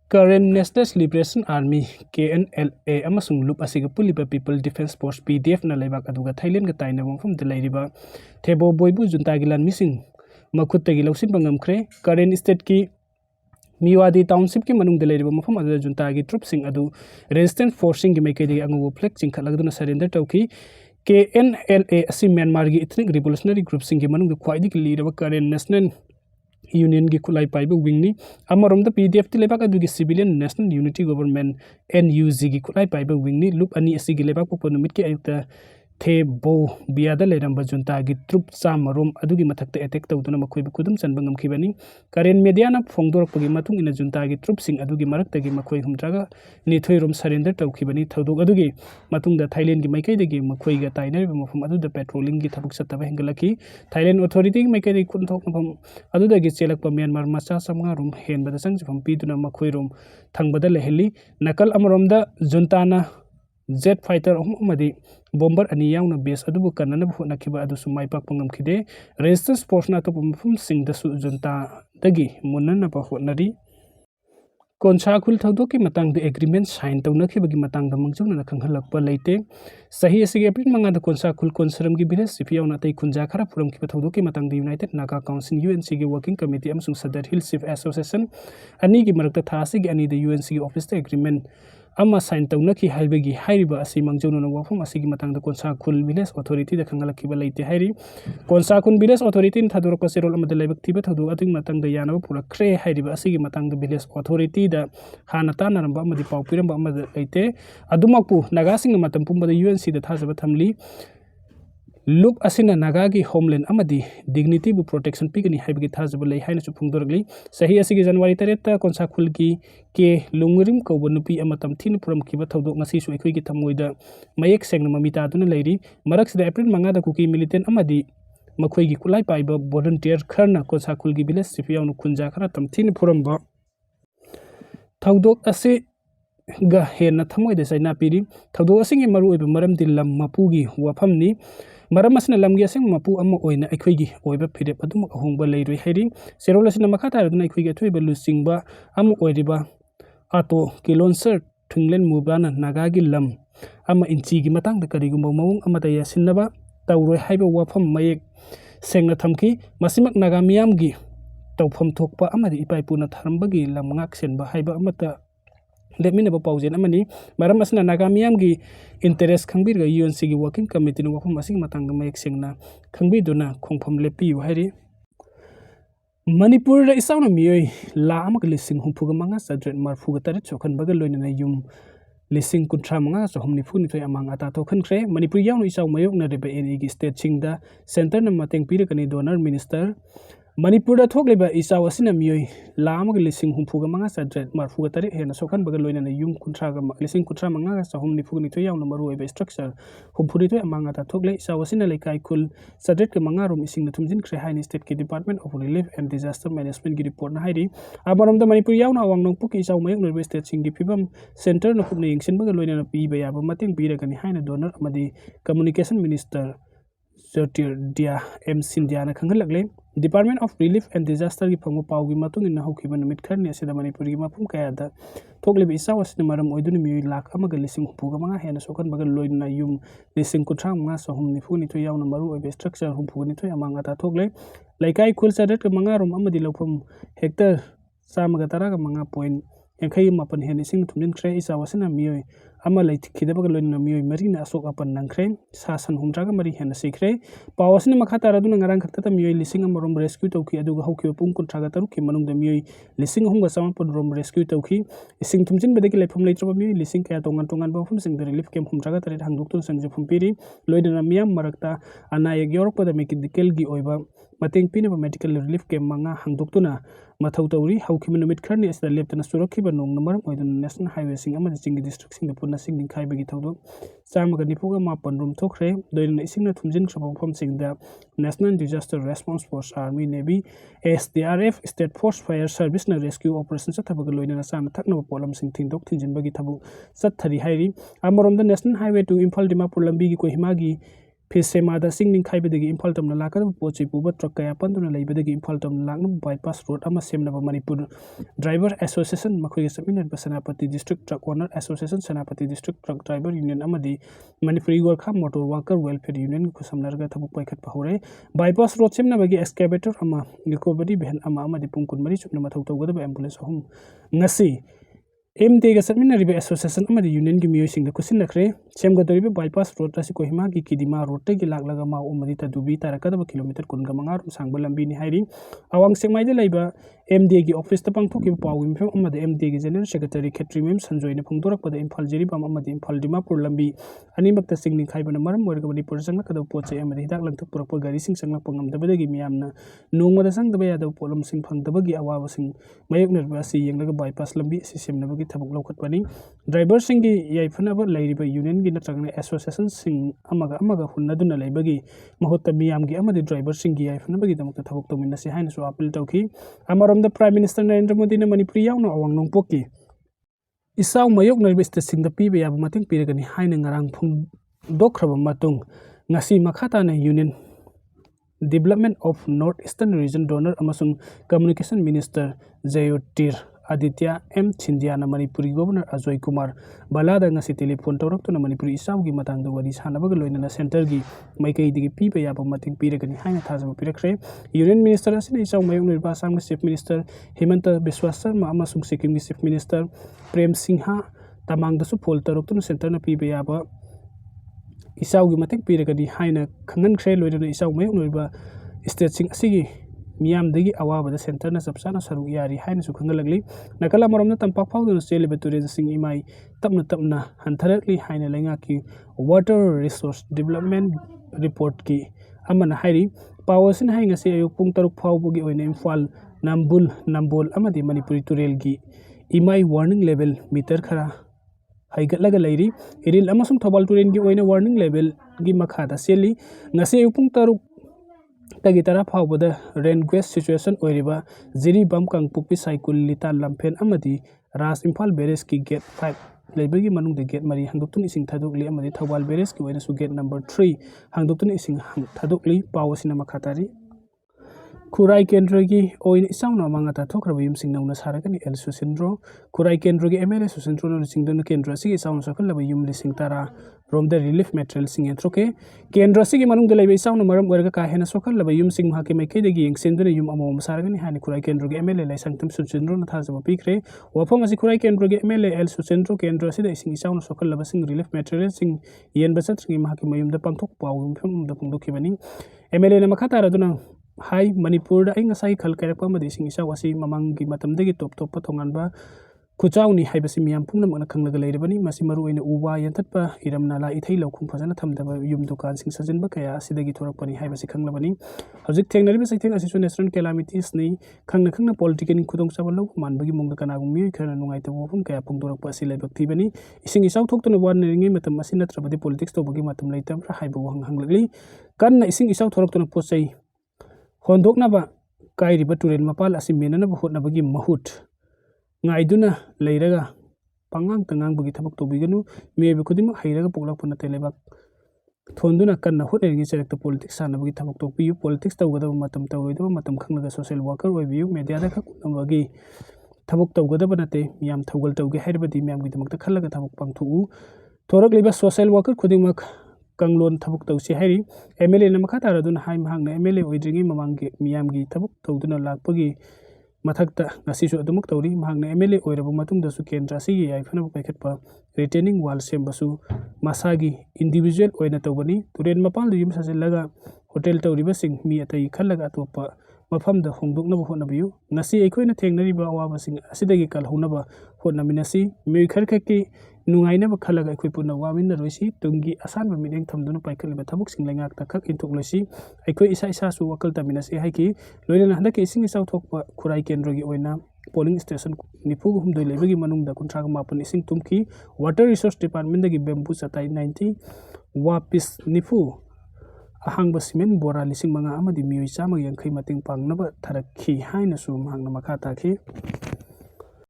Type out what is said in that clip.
Current National Liberation Army KNLA amasung loop asiga puliba People Defense Force PDF na laibak aduga Thailand ga taina mongfum de lairiba thebo boibu junta gilan missing makut tagi Lousanba Ngamkhre current state ki Miwadi Township ki manung de lairiba mafum adu junta gi troops sing adu resistance forcing gi maike de angu flex sing khalagduna surrender tawki KNLA asi Myanmar gi ethnic revolutionary group sing gi manung de khwaidi ki leader current national Union gi kulai paiba wingni amarom da PDF ti lebak adu gi Civilian National Unity Government NUG gi kulai paiba wingni loop ani asi gi lebak popo numit ki ayukta the bo biada leramba junta gi troop samarom adu gi mathakta attack tawduna makhoi bu kudum chanba ngamkhibani current media na phongdorok pagi matung ina junta gi troop sing adu gi marakta gi makhoi humtraga ni thoirom surrender tawkhibani thodok adu gi matung da Thailand gi maikai de gi makhoi ga tainari mafum adu da patrolling gi thabuk sataba hengalaki Thailand authority gi maikai de kunthok mafum adu da gi chelak pa Myanmar macha samnga rum hen bada sang jifam piduna makhoi rom thangbada leheli nakal amarom da junta na jet fighter amadi bomber ani yauna base adubu kanana bu nakiba adu su Mai Pakna ngamkhide resistance force na to mafum sing da su junta dagi munana pa honari konsa khul thodok ki matang de agreement sign tawna khibagi matang da mangjuna na khanghalak pa leite sahi asigi april manga da konsa khul konsaram gi village sipiaw na tai kunja khara puram ki thodok ki matang de United Naga Council UNC gi working committee amsung Sadar Hill Chief Association ani gi marakta thasi gi ani de UNC gi office de agreement ama sign tawna ki haibagi hairiba asi mangjuna na wafum asigi matang da konsa khul village authority da khangalak ki ba leite hairi konsa khul village authority in thador ko serol amada laibak thiba thodu ating matang da yanaba pura kre hairiba asigi matang da village authority da hanata naramba amadi pawpiramba amada leite adumakpu naga sing matam pumba da UNC da thajaba thamli loop asina naga gi homeland amadi dignity bu protection pigani haibagi thajaba lei haina chu phungdorgli sahi asigi January 3 ta konsa khul gi ke lungrim ko bonupi amatam thin puram kiba thodok ngasi su ekhoi gi thamoida mayek sengna mamita duna leiri marak sida April manga da Kuki militant amadi makhoi gi kulai paiba volunteer kharna konsa khul gi village sipiaw nu khunja khara tam thin puram ba thodok ase ga hena thamoida saina piri thodok asingi maru oiba maram dilam mapugi wafamni maram asna lamgi asing mapu amma oina aikhoigi oiba phirep adum ahongba leiroi hairi serol asina makha taraduna aikhoigi athoiba lusingba amma oiriba ato kilonser thunglen mubana naga gi lam amma inchi gi matang da karigumba mawung amma da yasinaba tawroi haiba wafam mayek sengna thamki masimak naga miyam gi tawpham thokpa amadi ipaipuna tharambagi lam ngak senba haiba amata lemina ba paujen amani maram asna naga miyam gi interest khangbir ga UNC gi working committee no wafam asing matang da mayek sengna khangbi duna khongpham lepi hairi manipur da isawna miyoi la amak lising humpuga manga sadret marfuga tarit chokhan baga loina na yum lising kuntra manga sohomni phuni thoi amang ata to khankhre manipur yaw no isaw mayok na rebe eni gi state chingda center na mateng pirikani donor minister Manipur da thokleba isaw asina miyoi lam ga lising humpuga manga sadret marfuga tari hena sokhan baga loina na yum kuntra ga lising kuntra manga ga sahom ni phugni to yaw na maru eba structure humphuri to amanga ta thokle isaw asina lekai kul sadret ga manga rum ising na thumjin khre haini state ki department of relief and disaster management gi report na hairi abaram da manipur yaw na awang nong puki isaw mayok na state sing gi phibam center na khupna yingsin baga loina na pi ba ya ba mateng pi ra gani haina donor amadi communication minister Dia M Sindia na khangalagle Department of Relief and Disaster gi phango pau gi matung in haukiba numit kharni asida Manipur gi mapum kaya da thoklebe isaw asina maram oiduni mi lakh amaga lising hupuga manga hena sokan baga loina yum lising kuthang manga sohum ni phuni to yaw na maru oibe structure hupuga ni to amanga ta thokle laikai khul sadet ka manga rum amadi lopham hector samaga taraga manga point yankhai mapan hen ising thumjin khre isaw asina miyoi ama laiti khidabaga loina miyoi marina asok apan nangkhre sasan humtraga mari hen sikre pawasina makha taraduna ngarang khakta miyoi lising amarom rescue tawki aduga hauki pung kuntraga taru ki manung da miyoi lising humga samapon rom rescue tawki ising thumjin bedeki lepham leitroba miyoi lising kaya tongan tongan ba phum sing relief camp humtraga tarit hangduktur sangje phumpiri loina miyam marakta anaya yorok pada medical gi oiba mateng pina ba medical relief camp manga hangduktuna mathau tawri hauki minumit kharni asda leptana surakhi ba nong number oidun national highway sing amadi chingi district sing puna sing ning khai bagi thawdo chamaga nipuga mapan rum thokre doina ising na thumjin khaba phom sing da national disaster response force army navy SDRF state force fire service na rescue operation sathabaga loina na sana thakna polam sing thindok thinjin bagi thabu sathari hairi amarom da national highway to Imphal Dimapur lambi gi kohima gi Fisemada singning Kaibadagi Impal Tam Laka, Pochi Puba, Trokaya Panduna Labadagi Impal Tam Lang, bypass road Ama Semnava Manipur Driver Association, Makui Saminat Basanapati District Truck Owner Association, Sanapati District Truck Driver Union Amadi, Manipuri Gorkha Motor Worker Welfare Union, Kusamlarga Tabukai Pahore, bypass road Semnavagi excavator Ama, Yukobadi Ben Ama di Punkun Mari Suknamato Gada ambulance home. Nasi MD ga Satmina Ribe Association Amadi Union gi Miyosing the Kusin Nakre, Semgadoribe bypass road Rasikohima gi Kidima road Tegi Laglaga Ma Umadita Dubi Tarakada kilometer Kungamangar Sangbalambini Hiding, Awang Semai de Labor, MD gi office the Pangtoki Pawim from Amadi MD gi General Secretary Ketrimim Sanjoy Pungdora for the Impal Jeribam Amadi Impal Dima Purlambi, Animak the Singing Kaiban Maram, where the person of the Poche Amadi Daklan to Propagari Sing Sangapangam the Bedagi Miamna, no more the Sang the Bay the Polum Sing Pang the Bagi Awasing, Mayogner Basi Yang bypass Lambi, System Navagi Tabuk Lokat Pani, Driver Singi Yaifanaba Lady by Union Ginatang Association Sing Amaga Hunaduna Labagi, Mahota Miamgi Amadi Driver Singi Yaifanabagi the Tabuk to Minasi Hines or Apple Toki, Amaram the Prime Minister Narendra Modi Manipuri no Awang Nong Poki. Isaw mayok na ribes sing the pibe yabu mating piragani hain ngarang phung dokraba matung ngasi makhata na Union Development of Northeastern Region Donor amasung Communication Minister Jayotir Aditya M. Chindiana Manipuri Governor Ajoy Kumar Balada ngasi telephone tawrak to na Manipuri isaw gi matang da wari sanabaga loina center gi maikai digi pibe yabu mating piragani hain thajaba pirakre Union Minister asina isaw mayok nirba sam Chief Minister Hemanta Biswa Sharma amasung Sikkim gi Chief Minister Prem Singha tamang dasu phol tarok to center na pibe yaba isaw gi mating piragani haina khangan khre loina isaw mayok nirba state sing asigi Miam degi awaba the center na sabsana saru yari haina su khangalagli nakala maram na tampak phau do sele beture sing imai tapna hantarakli haina lenga ki water resource development report ki amana hairi powersin hainga se ayuk pung taruk phau bugi oina imphal nambol amadi manipuri turel gi imai warning level meter khara haigatlaga lairi iril amasum thobal turen gi oina warning level gi makhada seli ngase ayuk pung taruk Tagitara Pawada rain guest situation Oriba Ziri Bam Kang Pupi Cycle Lita Lampen Amadi Ras Impal Bereski Gate 5 Labagi Manung the Gate Mari Hangdutun ising Tadukli Amadi Tawal Bereski when su gate number 3 Hangdutun ising Tadukli Power Cinema Katari Kurai Kendrogi Oin Sound Mangata Tokrabim Sing known as Harakani El Susindro Kurai Kendrogi ML Susindro Singdon Kendra Sigi Sound Circle Yum Lissing Tara from the relief material sing and troke Kendra Sigi Manung the Levy Sound Maram Werga Kahena Sokal Yum Sing Haki Makedi Sindra Yum Amom Saragani Hani Kurai Kendrogi ML Sanctum Susindro Natazaba Pikre Wapamasi Kurai Kendrogi ML El Susindro Kendra Sida Sing Sound Sokal Sing relief material sing Yen Basat Haki Mayum the Pangtok Pawum from the Pundukibani ML Namakata Raduna Hai Manipur da inga sai khal karakpa madi sing isa wasi mamang gi matam degi top pathonganba kuchauni haibasi miyam pumna mana khanglaga leirabani masi maru oina uwa yantatpa iramna la ithei lokhum phajana thamdaba yum dukan sing sajinba kaya asidagi thorakpani haibasi khanglabani hojik thengnariba saitheng asisu national calamities nei khangna political khudong sabalo manbagi mongda kana gumi khana nungai to bofum kaya pungdorakpa silebak thibani ising isaw thoktuna wan ringi matam asina trabadi politics to bagi matam leitabra haibu hanglagli kanna ising isaw thoraktuna posai Hondoknaba kairiba turen mapal asimenana hotnabagi mahut ngaiduna leiraga pangang tangang bagi thabak tobiganu mebe khudima hairaga poklak pana telebak thonduna kanna hotnegi select politics sana bagi thabak topiyu politics tawgada matam tawroidaba matam khanglaga social worker oibiyu media da khaknabagi thabak tawgada banate miyam thawgal tawge hairibadi miyam gi tamakta khallaga thabak pangthu thorak liba social worker khudimak Kanglon Tabuk Tausi Harry, MLA Namakata Radun Haim Hang, MLA Widringi Mamangi, Miamgi, Tabuk Tauduna Lakpagi, Matakta, Nasisu Adamuktori, Mahang MLA Oirabumatum the Suken Trasi, I found a packet retaining wall Sembasu, Masagi, individual Oinatobani, to read Mapal the Yums as a laga, Hotel Tauribasing, me at a Kalaga Topa, Mapam the Hongduk Nabu, Nasi Equina Tangnariba Wabasing, Asidagikal Hunaba, Honaminasi, Mirkaki. Nungai na bakalaga equipuna wamin na roisi tungi asan ba mineng thamduna paikal ba thabuk singlengak takak intuk loisi aikoi isa su wakal taminas e haiki loina handa ke ising isaw thokpa kurai kendrogi oina polling station nipu hum doi lebagi manung da kuntra ma pun ising tumki water resource department dagi bamboo satai 90 wapis nipu ahang ba cement bora lising manga amadi mioi chama yangkhai mating pangnaba tharakhi haina su mahang na makha takhi